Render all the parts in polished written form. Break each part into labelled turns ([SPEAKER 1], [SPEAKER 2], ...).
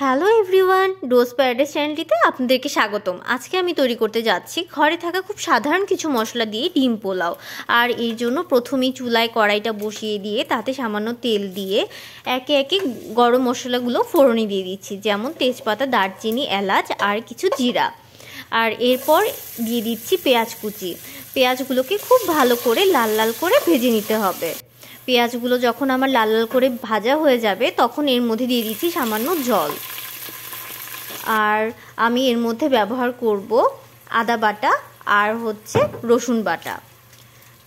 [SPEAKER 1] Hello everyone, রোজ paradise চ্যানেলটিতে আপনাদেরকে স্বাগতম। আজকে আমি তৈরি করতে যাচ্ছি ঘরে থাকা খুব সাধারণ কিছু মশলা দিয়ে ডিম পোলাও। আর এর জন্য প্রথমেই চুলায় কড়াইটা বসিয়ে দিয়ে তাতে সামান্য তেল দিয়ে একে একে গরম মশলাগুলো ফোড়নে দিয়ে দিচ্ছি, যেমন তেজপাতা, দারচিনি, এলাচ আর কিছু জিরা। আর এরপর দিয়ে দিচ্ছি পেঁয়াজ কুচি। পেঁয়াজগুলোকে খুব ভালো করে লাল লাল করে ভেজে নিতে হবে। পেঁয়াজগুলো যখন আমার লাল লাল করে ভাজা হয়ে যাবে তখন এর মধ্যে দিয়ে দিচ্ছি সামান্য জল। আর আমি এর মধ্যে ব্যবহার করব আদা বাটা আর রসুন বাটা।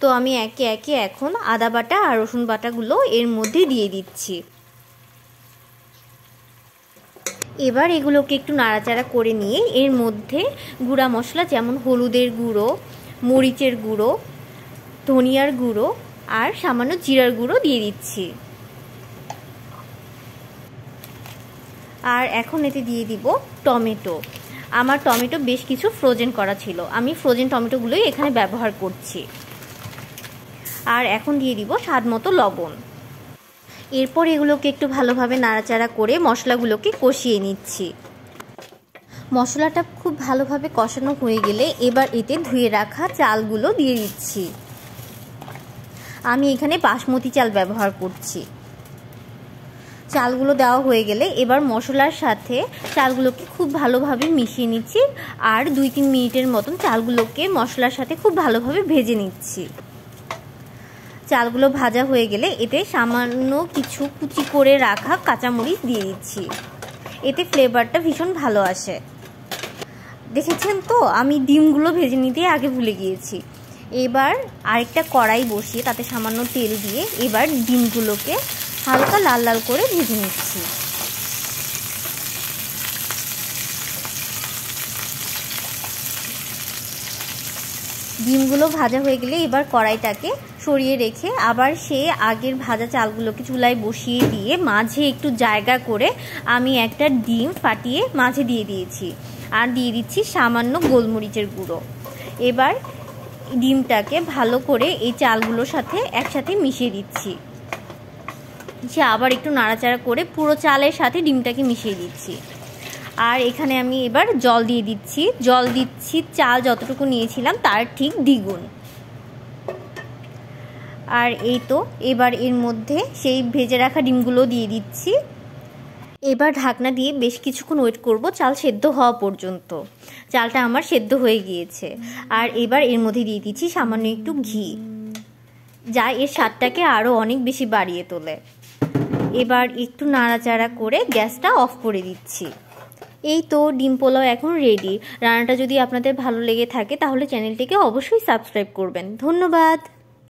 [SPEAKER 1] তো আমি একে একে এখন আদা বাটা আর রসুন বাটাগুলো এর মধ্যে দিয়ে দিচ্ছি। এবার এগুলোকে একটু নাড়াচাড়া করে নিয়ে এর মধ্যে গুঁড়া মশলা যেমন হলুদের গুঁড়ো, মরিচের গুঁড়ো, ধনিয়ার গুঁড়ো আর সামান্য জিরার গুঁড়ো দিয়ে দিচ্ছি। আর এখন এতে দিয়ে দিব টমেটো। আমার টমেটো বেশ কিছু ফ্রোজেন করা ছিল, আমি ফ্রোজেন টমেটোগুলোই এখানে ব্যবহার করছি। আর এখন দিয়ে দিব স্বাদ মতো লবণ। এরপর এগুলোকে একটু ভালোভাবে নাড়াচাড়া করে মশলাগুলোকে কষিয়ে নিচ্ছি। মশলাটা খুব ভালোভাবে কষানো হয়ে গেলে এবার এতে ধুয়ে রাখা চালগুলো দিয়ে দিচ্ছি। আমি এখানে বাসমতি চাল ব্যবহার করছি। চালগুলো দেওয়া হয়ে গেলে এবার মশলার সাথে চালগুলোকে খুব ভালোভাবে মিশিয়ে নিচ্ছি। আর 2-3 মিনিটের মতন চালগুলোকে মশলার সাথে খুব ভালোভাবে ভেজে নিচ্ছি। চালগুলো ভাজা হয়ে গেলে এতে সামান্য কিছু কুচি করে রাখা কাঁচামরিচ দিয়ে দিচ্ছি। এতে ফ্লেভারটা ভীষণ ভালো আসে। দেখেছেন তো, আমি ডিমগুলো ভেজে নিতে আগে ভুলে গিয়েছি। এবার আরেকটা কড়াই বসিয়ে তাতে সামান্য তেল দিয়ে এবার ডিমগুলোকে হালকা লাল লাল করে ভেজে নিচ্ছি। ডিমগুলো ভাজা হয়ে গেলে এবার কড়াইটাকে সরিয়ে রেখে আবার সে আগের ভাজা চালগুলোকে চুলায় বসিয়ে দিয়ে মাঝে একটু জায়গা করে আমি একটা ডিম ফাটিয়ে মাঝে দিয়ে দিয়েছি। আর দিয়ে দিচ্ছি সামান্য গোলমরিচের গুঁড়ো। এবার ডিমটাকে ভালো করে এই চালগুলোর সাথে একসাথে মিশিয়ে দিচ্ছি। সে আবার একটু নাড়াচাড়া করে পুরো চালের সাথে ডিমটাকে মিশিয়ে দিচ্ছি। আর এখানে আমি এবার জল দিয়ে দিচ্ছি। জল দিচ্ছি চাল যতটুকু নিয়েছিলাম তার ঠিক দ্বিগুণ। আর এই তো এবার এর মধ্যে সেই ভেজে রাখা ডিমগুলো দিয়ে দিচ্ছি। এবার ঢাকনা দিয়ে বেশ কিছুক্ষণ ওয়েট করব চাল সেদ্ধ হওয়া পর্যন্ত। চালটা আমার সেদ্ধ হয়ে গিয়েছে। আর এবার এর মধ্যে দিয়ে দিচ্ছি সামান্য একটু ঘি, যা এর স্বাদটাকে আরও অনেক বেশি বাড়িয়ে তোলে। এবার একটু নাড়াচাড়া করে গ্যাসটা অফ করে দিচ্ছি। এই তো ডিম পোলাও এখন রেডি। রান্নাটা যদি আপনাদের ভালো লেগে থাকে তাহলে চ্যানেলটিকে অবশ্যই সাবস্ক্রাইব করবেন। ধন্যবাদ।